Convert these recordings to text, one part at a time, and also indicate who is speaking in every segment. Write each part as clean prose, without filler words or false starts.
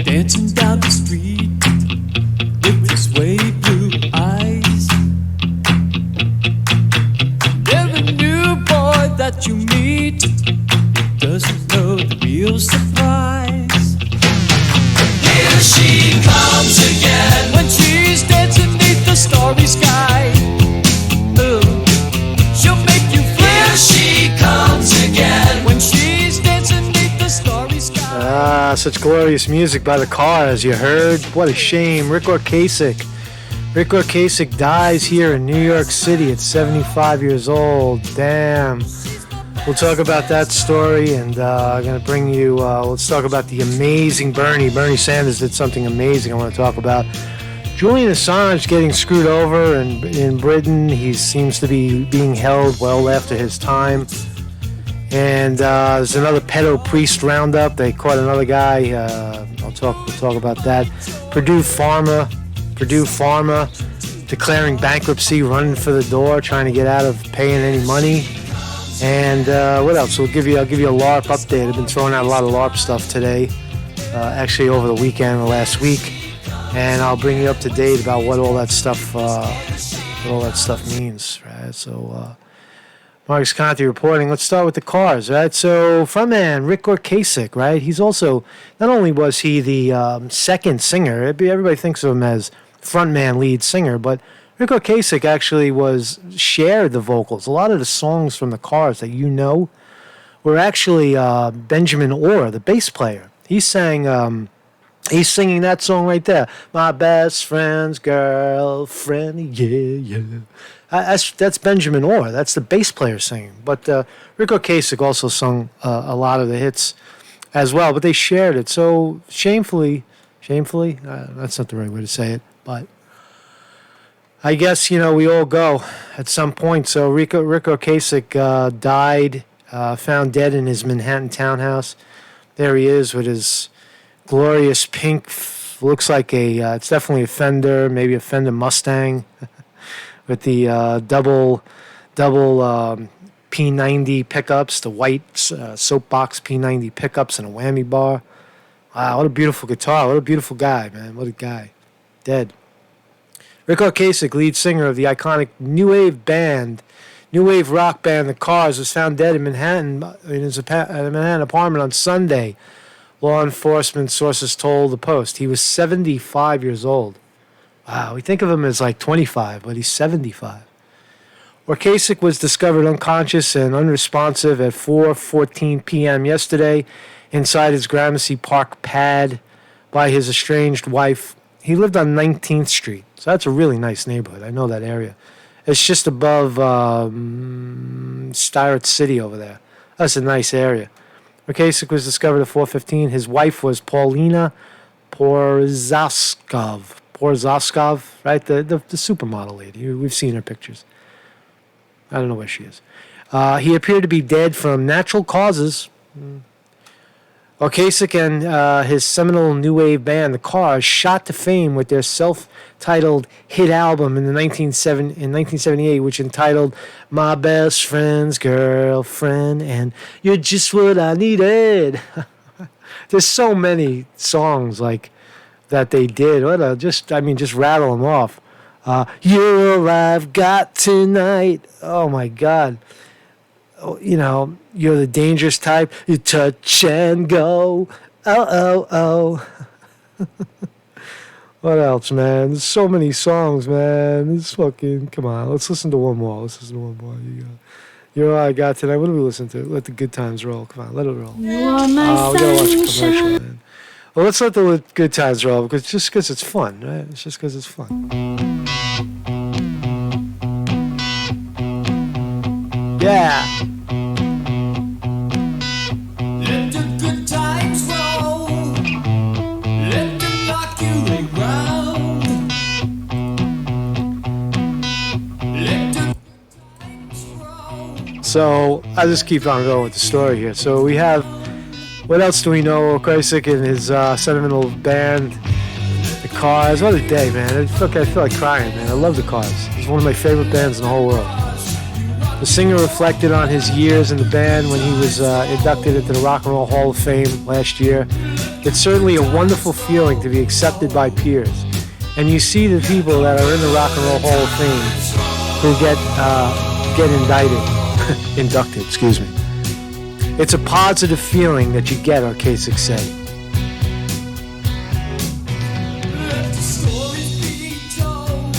Speaker 1: dancing down the street with his wave blue eyes. Every new boy that you meet doesn't know the real surprise. Here she comes again when she's dancing beneath the starry sky. She'll make you feel. Here she comes again when she's dancing beneath the starry sky.
Speaker 2: Such glorious music by the Cars, you heard? What a shame. Rick Ocasek dies here in New York City at 75 years old. Damn. We'll talk about that story, and I'm going to bring you, let's talk about the amazing Bernie. Bernie Sanders did something amazing I want to talk about. Julian Assange getting screwed over in Britain. He seems to be being held well after his time. And there's another PedoPriest roundup. They caught another guy. We'll talk about that. Purdue Pharma declaring bankruptcy, running for the door, trying to get out of paying any money. And what else? I'll give you a LARP update. I've been throwing out a lot of LARP stuff today, actually over the weekend, the last week, and I'll bring you up to date about what all that stuff means, right? So, Marcus Conte reporting. Let's start with the Cars, right? So, frontman Rick Ocasek, right? He's also, not only was he the second singer, everybody thinks of him as frontman, lead singer, but Rick Ocasek actually shared the vocals. A lot of the songs from the Cars that you know were actually Benjamin Orr, the bass player. He's singing that song right there. My best friend's girlfriend, yeah. That's Benjamin Orr. That's the bass player singing. But Rick Ocasek also sung a lot of the hits as well, but they shared it. So shamefully, that's not the right way to say it, but I guess, we all go at some point. So Rick Ocasek died, found dead in his Manhattan townhouse. There he is with his glorious pink, looks like it's definitely a Fender, maybe a Fender Mustang with the double P90 pickups, the white soapbox P90 pickups and a whammy bar. Wow, what a beautiful guitar. What a beautiful guy, man. What a guy. Dead. Rick Ocasek, lead singer of the iconic new wave rock band, The Cars, was found dead in Manhattan in his Manhattan apartment on Sunday. Law enforcement sources told the Post. He was 75 years old. Wow, we think of him as like 25, but he's 75. Ocasek was discovered unconscious and unresponsive at 4:14 p.m. yesterday inside his Gramercy Park pad by his estranged wife. He lived on 19th Street, so that's a really nice neighborhood. I know that area. It's just above Styrett City over there. That's a nice area. Ocasek was discovered at 4:15. His wife was Paulina Porzaskov, right? The supermodel lady. We've seen her pictures. I don't know where she is. He appeared to be dead from natural causes. Ocasek and his seminal new wave band, The Cars, shot to fame with their self-titled hit album in 1978, which entitled My Best Friend's Girlfriend and You're Just What I Needed. There's so many songs like that they did. Just rattle them off. You're all I've got tonight. Oh, my God. You're the dangerous type. You touch and go. Oh. What else, man? There's so many songs, man. Come on. Let's listen to one more. You're all I got tonight. What do we listen to? Let the good times roll. Come on, let it roll.
Speaker 3: You are my
Speaker 2: we gotta watch a
Speaker 3: sunshine.
Speaker 2: commercial, man. Well, let's let the good times roll because it's fun, right? It's just because it's fun. Yeah.
Speaker 1: Let the good times roll. Let them rock you around. Let the good times roll.
Speaker 2: So I'll just keep on going with the story here. So we have, what else do we know? Ocasek and his sentimental band, The Cars. What a day, man. I feel like crying, man. I love The Cars. It's one of my favorite bands in the whole world. The singer reflected on his years in the band when he was inducted into the Rock and Roll Hall of Fame last year. It's certainly a wonderful feeling to be accepted by peers. And you see the people that are in the Rock and Roll Hall of Fame who get inducted, excuse me. It's a positive feeling that you get, Ocasek said.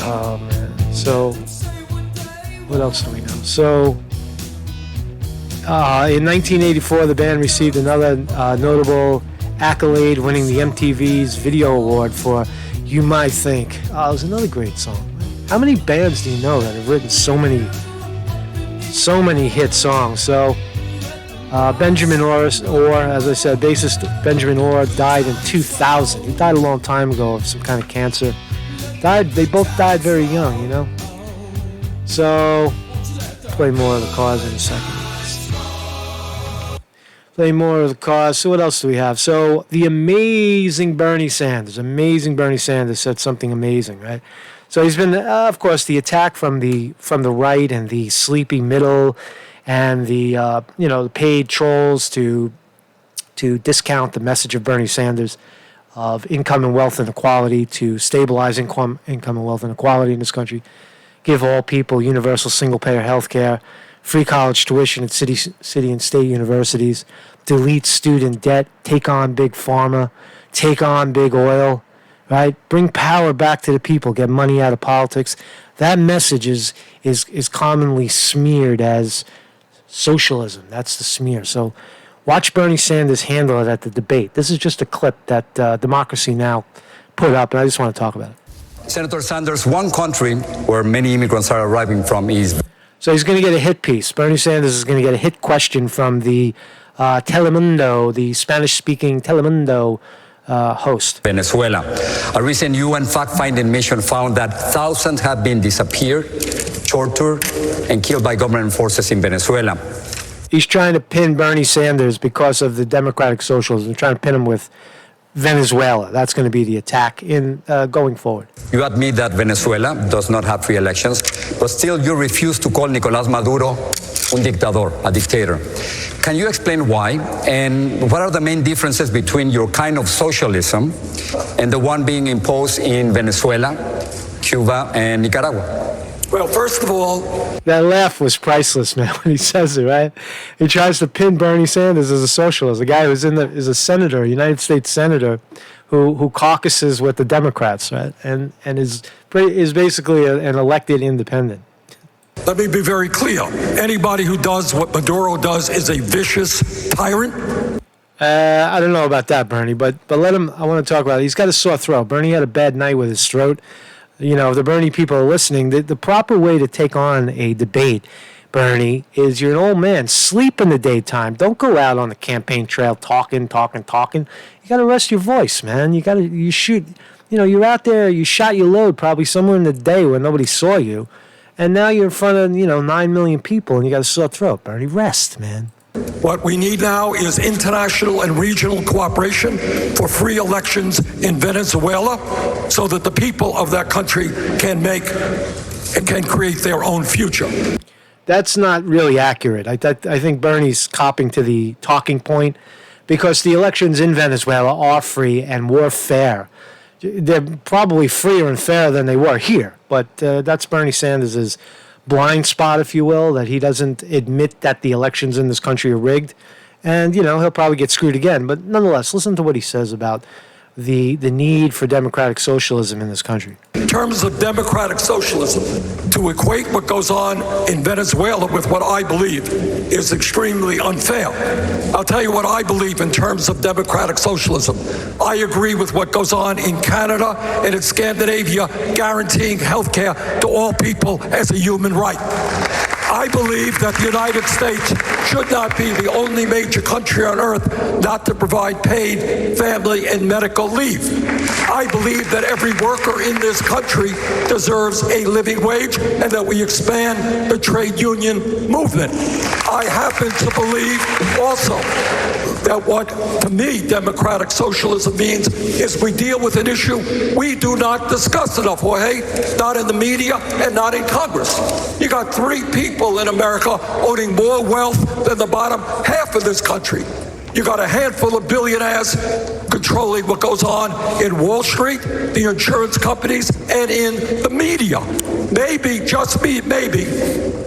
Speaker 2: Oh, man. So, what else do we know? So, in 1984, the band received another notable accolade, winning the MTV's Video Award for You Might Think. It was another great song. How many bands do you know that have written so many hit songs? So, Benjamin Orr, as I said, bassist Benjamin Orr died in 2000. He died a long time ago of some kind of cancer. They both died very young, you know. So, play more of the Cars in a second. Play more of the Cars. So what else do we have? So the amazing Bernie Sanders said something amazing, right? So he's been, of course, the attack from the right and the sleepy middle, and the the paid trolls to discount the message of Bernie Sanders of income and wealth inequality, to stabilize income and wealth inequality in this country, give all people universal single-payer health care, free college tuition at city and state universities, delete student debt, take on big pharma, take on big oil, right? Bring power back to the people, get money out of politics. That message is commonly smeared as socialism. That's the smear. So watch Bernie Sanders handle it at the debate. This is just a clip that Democracy Now! Put up, and I just want to talk about it.
Speaker 3: Senator Sanders, one country where many immigrants are arriving from is...
Speaker 2: So he's going to get a hit piece. Bernie Sanders is going to get a hit question from the Telemundo, the Spanish-speaking Telemundo host.
Speaker 3: Venezuela. A recent UN fact-finding mission found that thousands have been disappeared, tortured, and killed by government forces in Venezuela.
Speaker 2: He's trying to pin Bernie Sanders because of the democratic socialism. Trying to pin him with Venezuela. That's going to be the attack in going forward.
Speaker 3: You admit that Venezuela does not have free elections, but still you refuse to call Nicolás Maduro un dictador, a dictator. Can you explain why, and what are the main differences between your kind of socialism and the one being imposed in Venezuela, Cuba, and Nicaragua?
Speaker 4: Well, first of all...
Speaker 2: That laugh was priceless, man, when he says it, right? He tries to pin Bernie Sanders as a socialist, a guy who's is a senator, a United States senator, who caucuses with the Democrats, right? And is basically an elected independent.
Speaker 4: Let me be very clear. Anybody who does what Maduro does is a vicious tyrant.
Speaker 2: I don't know about that, Bernie, but let him... I want to talk about it. He's got a sore throat. Bernie had a bad night with his throat. You know, if the Bernie people are listening, the proper way to take on a debate, Bernie, is you're an old man. Sleep in the daytime. Don't go out on the campaign trail talking. You got to rest your voice, man. You shoot. You know, you're out there, you shot your load probably somewhere in the day where nobody saw you. And now you're in front of, 9 million people and you got a sore throat, Bernie. Rest, man.
Speaker 4: What we need now is international and regional cooperation for free elections in Venezuela so that the people of that country can make and can create their own future.
Speaker 2: That's not really accurate. I think Bernie's copping to the talking point because the elections in Venezuela are free and were fair. They're probably freer and fairer than they were here, but that's Bernie Sanders' blind spot, if you will, that he doesn't admit that the elections in this country are rigged. And, he'll probably get screwed again. But nonetheless, listen to what he says about the need for democratic socialism in this country.
Speaker 4: In terms of democratic socialism, to equate what goes on in Venezuela with what I believe is extremely unfair. I'll tell you what I believe in terms of democratic socialism. I agree with what goes on in Canada and in Scandinavia, guaranteeing health care to all people as a human right. I believe that the United States should not be the only major country on earth not to provide paid family and medical leave. I believe that every worker in this country deserves a living wage and that we expand the trade union movement. I happen to believe also that what, to me, democratic socialism means is we deal with an issue we do not discuss enough, Jorge, not in the media and not in Congress. You got 3 people in America owning more wealth than the bottom half of this country. You got a handful of billionaires controlling what goes on in Wall Street, the insurance companies, and in the media. Maybe, just maybe,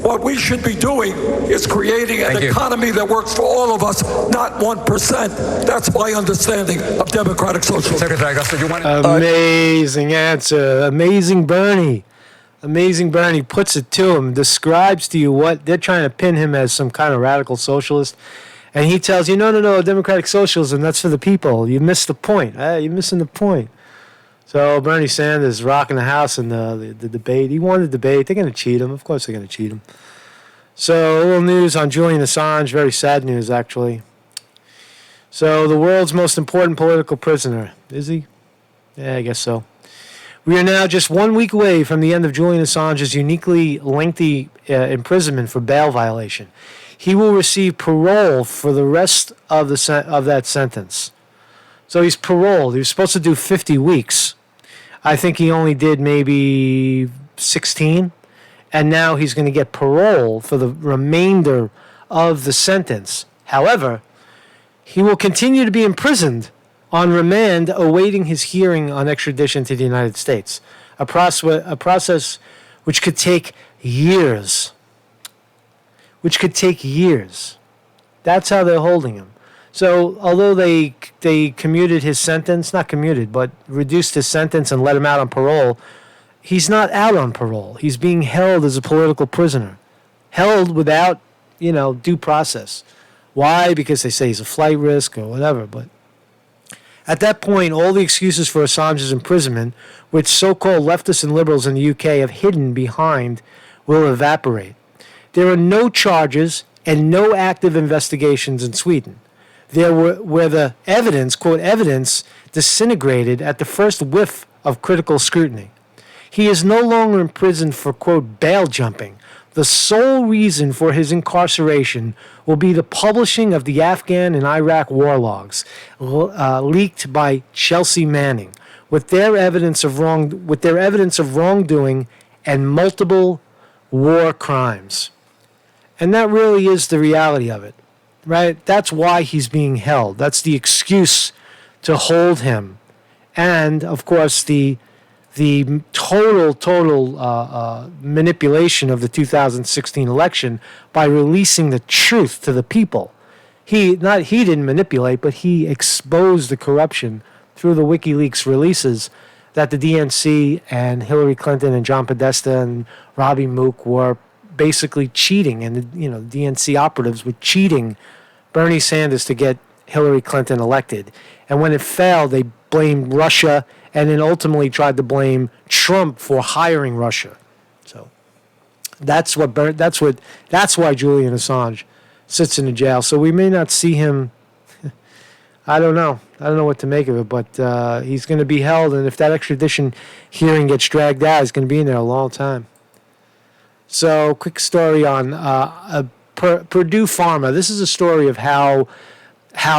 Speaker 4: what we should be doing is creating an economy that works for all of us, not 1%. That's my understanding of democratic socialism.
Speaker 3: Secretary Augusto, you want
Speaker 2: Amazing answer. Amazing Bernie. Amazing Bernie puts it to him, describes to you what they're trying to pin him as some kind of radical socialist. And he tells you, no, democratic socialism, that's for the people. You missed the point. You're missing the point. So Bernie Sanders rocking the house in the debate. He won the debate. They're going to cheat him. Of course they're going to cheat him. So a little news on Julian Assange. Very sad news, actually. So the world's most important political prisoner. Is he? Yeah, I guess so. We are now just 1 week away from the end of Julian Assange's uniquely lengthy imprisonment for bail violation. He will receive parole for the rest of that sentence. So he's paroled. He was supposed to do 50 weeks. I think he only did maybe 16. And now he's going to get parole for the remainder of the sentence. However, he will continue to be imprisoned on remand, awaiting his hearing on extradition to the United States, a process which could take years. That's how they're holding him. So although they commuted his sentence, not commuted, but reduced his sentence and let him out on parole, he's not out on parole. He's being held as a political prisoner, held without, due process. Why? Because they say he's a flight risk or whatever. But at that point, all the excuses for Assange's imprisonment, which so-called leftists and liberals in the UK have hidden behind, will evaporate. There are no charges and no active investigations in Sweden. There where the evidence, quote, evidence, disintegrated at the first whiff of critical scrutiny. He is no longer imprisoned for, quote, bail jumping. The sole reason for his incarceration will be the publishing of the Afghan and Iraq war logs, leaked by Chelsea Manning, with their evidence of wrongdoing and multiple war crimes. And that really is the reality of it, right? That's why he's being held. That's the excuse to hold him. And, of course, the total manipulation of the 2016 election by releasing the truth to the people. He didn't manipulate, but he exposed the corruption through the WikiLeaks releases that the DNC and Hillary Clinton and John Podesta and Robbie Mook were basically cheating, and the DNC operatives were cheating Bernie Sanders to get Hillary Clinton elected. And when it failed, they blamed Russia and then ultimately tried to blame Trump for hiring Russia. So that's why Julian Assange sits in the jail. So we may not see him. I don't know what to make of it, but he's going to be held, and if that extradition hearing gets dragged out, he's going to be in there a long time. So, quick story on Purdue Pharma. This is a story of how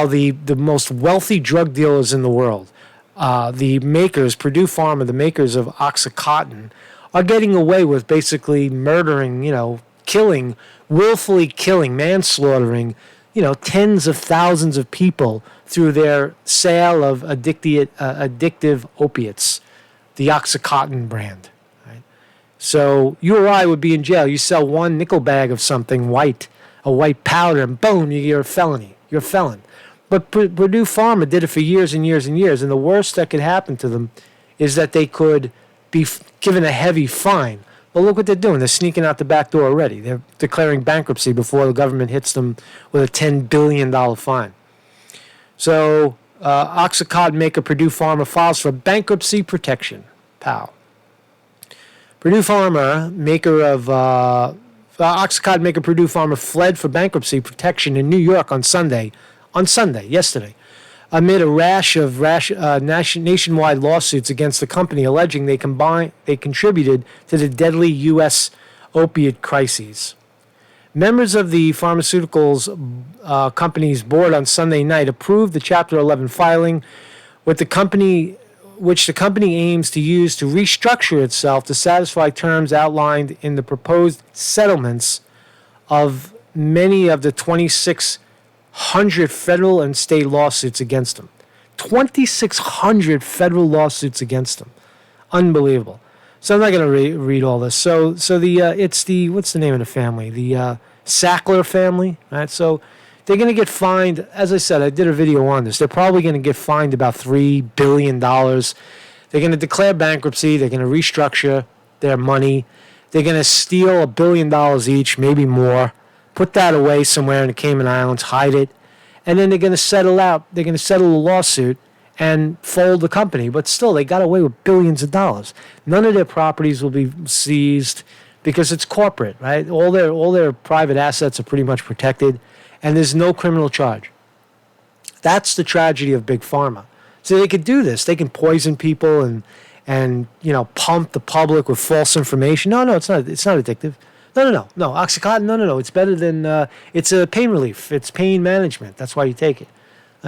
Speaker 2: the most wealthy drug dealers in the world, the makers, Purdue Pharma, the makers of Oxycontin, are getting away with basically murdering, willfully killing, manslaughtering, tens of thousands of people through their sale of addictive opiates, the Oxycontin brand. So you or I would be in jail. You sell one nickel bag of something white, a white powder, and boom, you're a felony. You're a felon. But Purdue Pharma did it for years and years and years, and the worst that could happen to them is that they could be given a heavy fine. Well, look what they're doing. They're sneaking out the back door already. They're declaring bankruptcy before the government hits them with a $10 billion fine. So Oxycontin maker Purdue Pharma files for bankruptcy protection. Pow. Purdue Pharma, maker of Oxycontin maker Purdue Pharma fled for bankruptcy protection in New York on yesterday, amid a rash of nationwide lawsuits against the company alleging they contributed to the deadly U.S. opiate crises. Members of the pharmaceuticals company's board on Sunday night approved the Chapter 11 filing, with which the company aims to use to restructure itself to satisfy terms outlined in the proposed settlements of many of the 26 2,600 federal and state lawsuits against him. 2,600 federal lawsuits against him. Unbelievable. So I'm not going to read all this. So it's the, what's the name of the family? The Sackler family, right? So they're going to get fined. As I said, I did a video on this. They're probably going to get fined about $3 billion. They're going to declare bankruptcy. They're going to restructure their money. They're going to steal $1 billion each, maybe more, put that away somewhere in the Cayman Islands, hide it, and then they're going to settle out. They're going to settle a lawsuit and fold the company. But still, they got away with billions of dollars. None of their properties will be seized because it's corporate, right? All their private assets are pretty much protected, and there's no criminal charge. That's the tragedy of Big Pharma. So they could do this. They can poison people and pump the public with false information. No, it's not addictive. No. Oxycontin, no. It's better than, it's a pain relief. It's pain management. That's why you take it.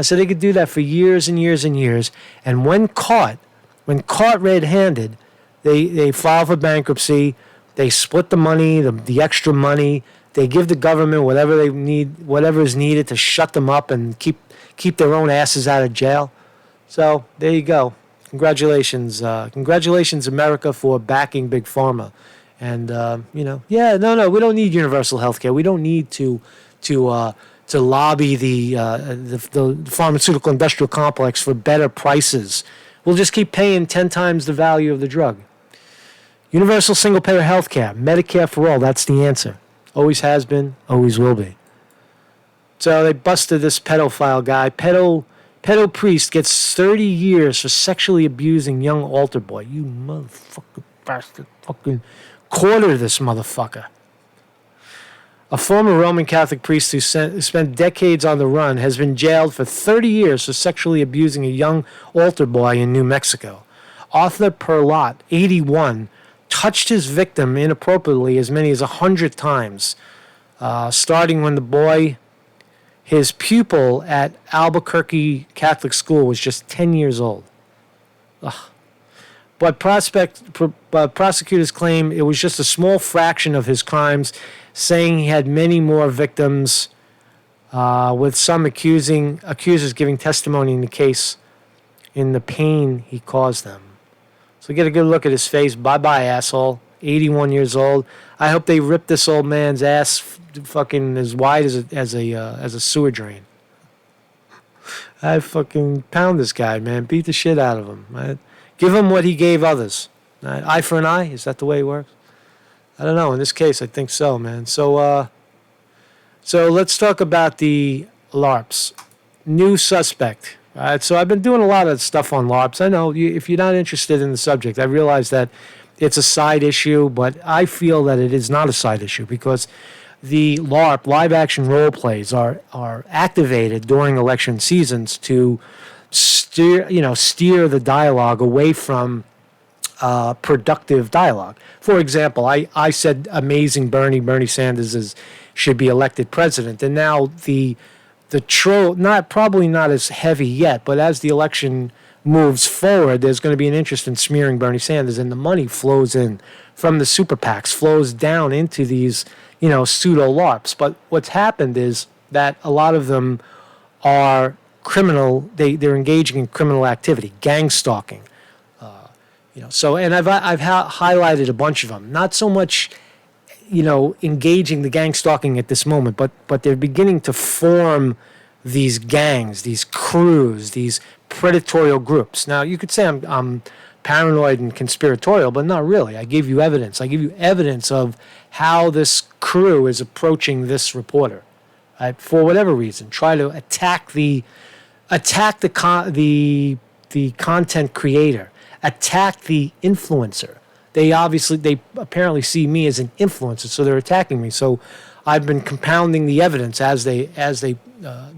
Speaker 2: So they could do that for years and years and years. And when caught red-handed, they file for bankruptcy. They split the money, the extra money. They give the government whatever they need, whatever is needed to shut them up and keep their own asses out of jail. So there you go. Congratulations, America, for backing Big Pharma. And we don't need universal health care. We don't need to lobby the pharmaceutical industrial complex for better prices. We'll just keep paying 10 times the value of the drug. Universal single-payer health care, Medicare for all, that's the answer. Always has been, always will be. So they busted this pedophile guy. PedoPriest gets 30 years for sexually abusing young altar boy. You motherfucker bastard. Fucking quarter this motherfucker. A former Roman Catholic priest who spent decades on the run has been jailed for 30 years for sexually abusing a young altar boy in New Mexico. Arthur Perlot, 81, touched his victim inappropriately as many as 100 times, starting when the boy, his pupil at Albuquerque Catholic School, was just 10 years old. Ugh. But prosecutors claim it was just a small fraction of his crimes, saying he had many more victims, with some accusers giving testimony in the case in the pain he caused them. So get a good look at his face. Bye-bye, asshole. 81 years old. I hope they rip this old man's ass fucking as wide as a sewer drain. I'd fucking pound this guy, man. Beat the shit out of him, right? Give him what he gave others. Right? Eye for an eye? Is that the way it works? I don't know. In this case, I think so, man. So let's talk about the LARPs. New suspect. All right, so I've been doing a lot of stuff on LARPs. I know if you're not interested in the subject, I realize that it's a side issue, but I feel that it is not a side issue because the LARP, live-action role plays, are activated during election seasons to steer the dialogue away from productive dialogue. For example, I said amazing Bernie Sanders should be elected president, and now the troll, probably not as heavy yet, but as the election moves forward, there's going to be an interest in smearing Bernie Sanders, and the money flows in from the super PACs, flows down into these, pseudo LARPs. But what's happened is that a lot of them are criminal. They're engaging in criminal activity, gang stalking. So, and I've highlighted a bunch of them. Not so much, engaging the gang stalking at this moment, but they're beginning to form these gangs, these crews, these predatorial groups. Now, you could say I'm paranoid and conspiratorial, but not really. I give you evidence. I give you evidence of how this crew is approaching this reporter, right? For whatever reason, try to attack the content creator, attack the influencer. They apparently see me as an influencer, so they're attacking me. So I've been compounding the evidence as they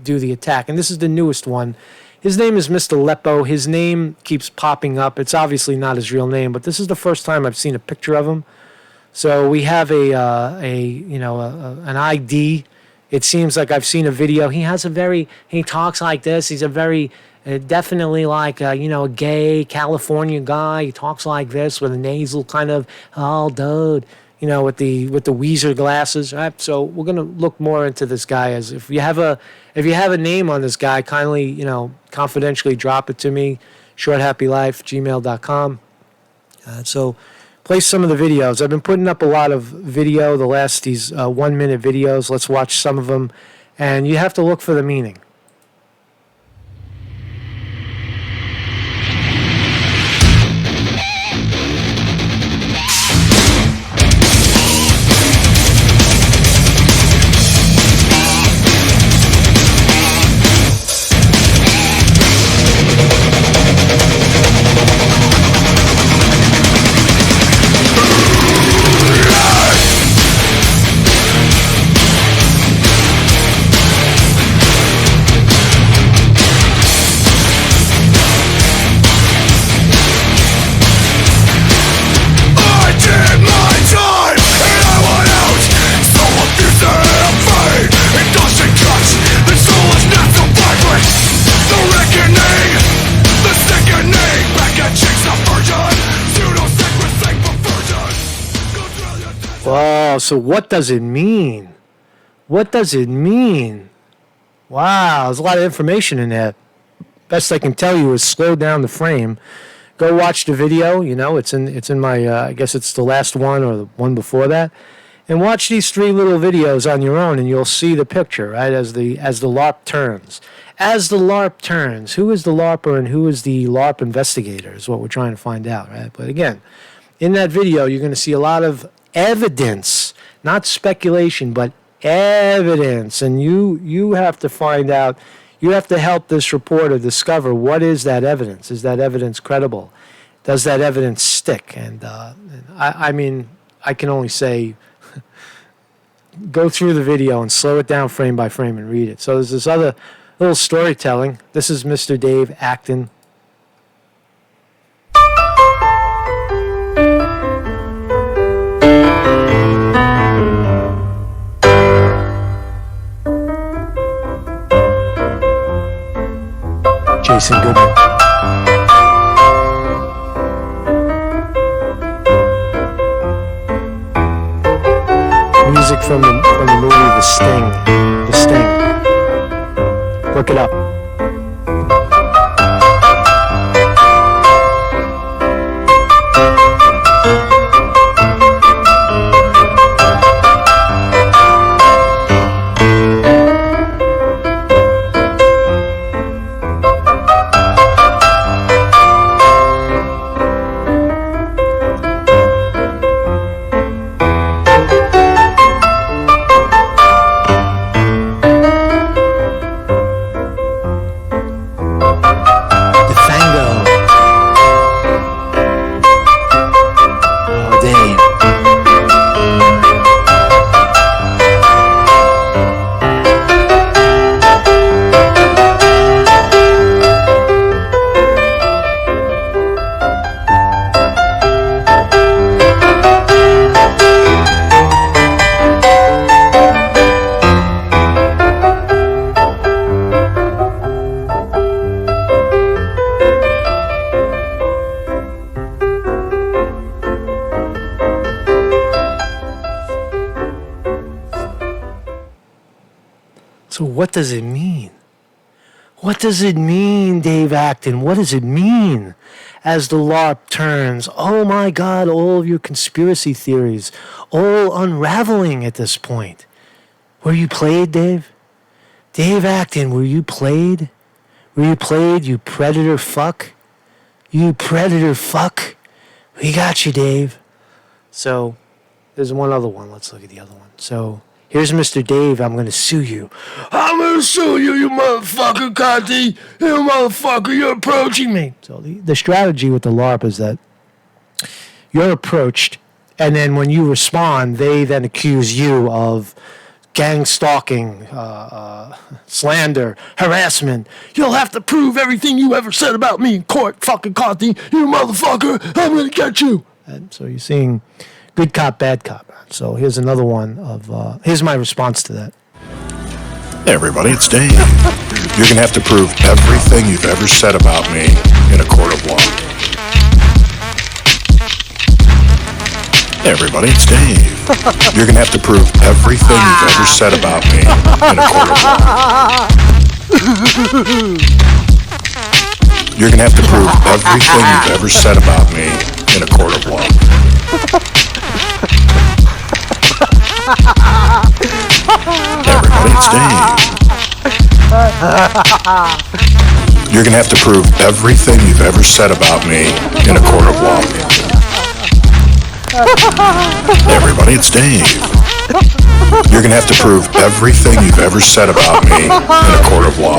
Speaker 2: do the attack. And this is the newest one. His name is Mr. Leppo. His name keeps popping up. It's obviously not his real name, but this is the first time I've seen a picture of him. So we have an ID. It seems like I've seen a video. He talks like this. He's a very definitely like a gay California guy. He talks like this with a nasal kind of, oh, dude. with the Weezer glasses. Right? So we're gonna look more into this guy. As if you have a name on this guy, kindly confidentially drop it to me, shorthappylife@gmail.com. So play some of the videos. I've been putting up a lot of video, these 1 minute videos. Let's watch some of them, and you have to look for the meaning. Oh, so what does it mean? What does it mean? Wow, there's a lot of information in there. Best I can tell you is slow down the frame. Go watch the video. It's in my. I guess it's the last one or the one before that, and watch these 3 little videos on your own, and you'll see the picture. Right as the LARP turns. As the LARP turns, who is the LARPer and who is the LARP investigator is what we're trying to find out. Right, but again, in that video, you're going to see a lot of evidence, not speculation, but evidence, and you have to find out. You have to help this reporter discover what is that evidence. Is that evidence credible? Does that evidence stick? And I mean, I can only say, go through the video and slow it down frame by frame and read it. So there's this other little storytelling. This is Mr. Dave Acton. Jason Goodman. Music from the movie The Sting. The Sting. Look it up. So what does it mean? What does it mean, Dave Acton? What does it mean as the LARP turns? Oh my God, all of your conspiracy theories, all unraveling at this point. Were you played, Dave? Dave Acton, were you played? Were you played, you predator fuck? You predator fuck? We got you, Dave. So, there's one other one. Let's look at the other one. So, here's Mr. Dave. I'm going to sue you. I'm going to sue you, you motherfucker, Conte. You motherfucker, you're approaching me. So, the strategy with the LARP is that you're approached, and then when you respond, they then accuse you of gang stalking, slander, harassment. You'll have to prove everything you ever said about me in court, fucking Conte. You motherfucker, I'm going to get you. And so you're seeing good cop, bad cop. So here's another one of, here's my response to that.
Speaker 5: Hey everybody, it's Dave. You're going to have to prove everything you've ever said about me in a court of law. Hey everybody, it's Dave. You're gonna have to prove everything you've ever said about me in a court of law. You're gonna have to prove everything you've ever said about me in a court of law. Everybody, it's Dave. You're gonna have to prove everything you've ever said about me in a court of law. Everybody, it's Dave. You're gonna have to prove everything you've ever said about me in a court of law.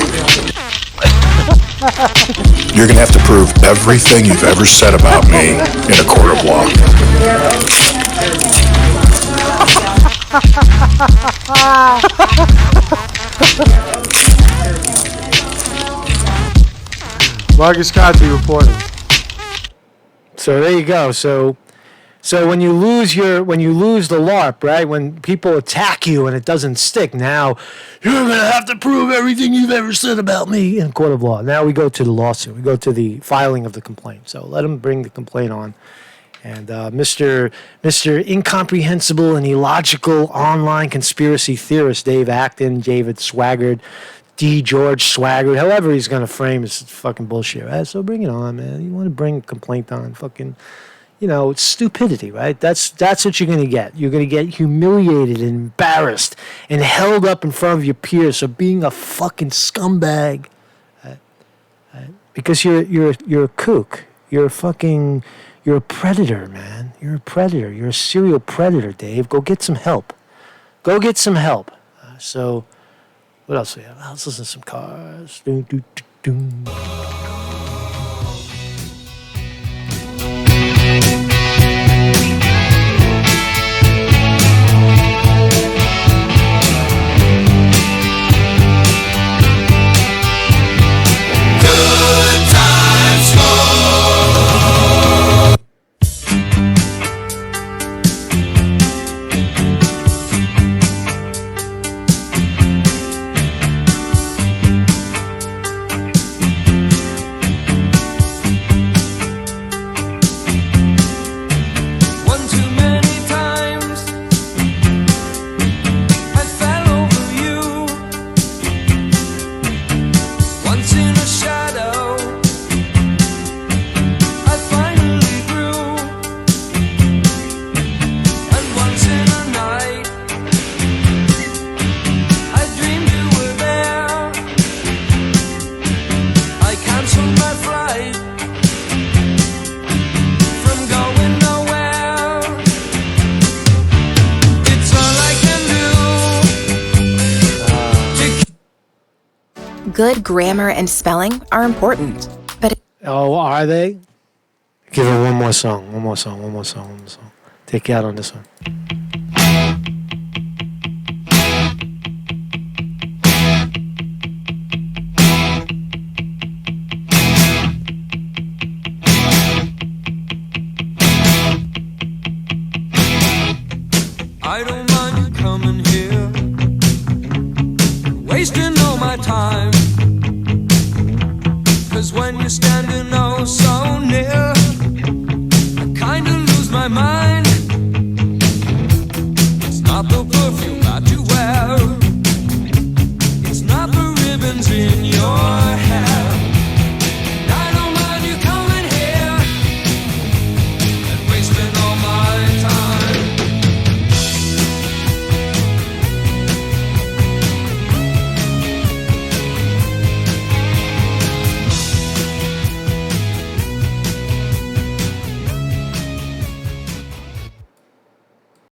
Speaker 5: You're gonna have to prove everything you've ever said about me in a court of law.
Speaker 2: Marcus Conte reporting. So there you go. So when you lose the LARP, right? When people attack you and it doesn't stick, now you're gonna have to prove everything you've ever said about me in a court of law. Now we go to the lawsuit. We go to the filing of the complaint. So let him bring the complaint on. And Mr. Incomprehensible and Illogical Online Conspiracy Theorist Dave Acton, David Swaggart, D. George Swaggart, however he's going to frame his fucking bullshit, right? So bring it on, man. You want to bring a complaint on fucking, it's stupidity, right? That's what you're going to get. You're going to get humiliated and embarrassed and held up in front of your peers for being a fucking scumbag. Right? Because you're a kook. You're a predator, man. You're a predator. You're a serial predator, Dave. Go get some help. So, what else do we have? Let's listen to some cars.
Speaker 6: Good grammar and spelling are important, but...
Speaker 2: Oh, are they? Give him one more song. Take you out on this one.
Speaker 1: I don't mind you coming here, wasting all my time. 'Cause when you're standing oh so near, I kinda lose my mind. It's not the perfume that you wear, it's not the ribbons in your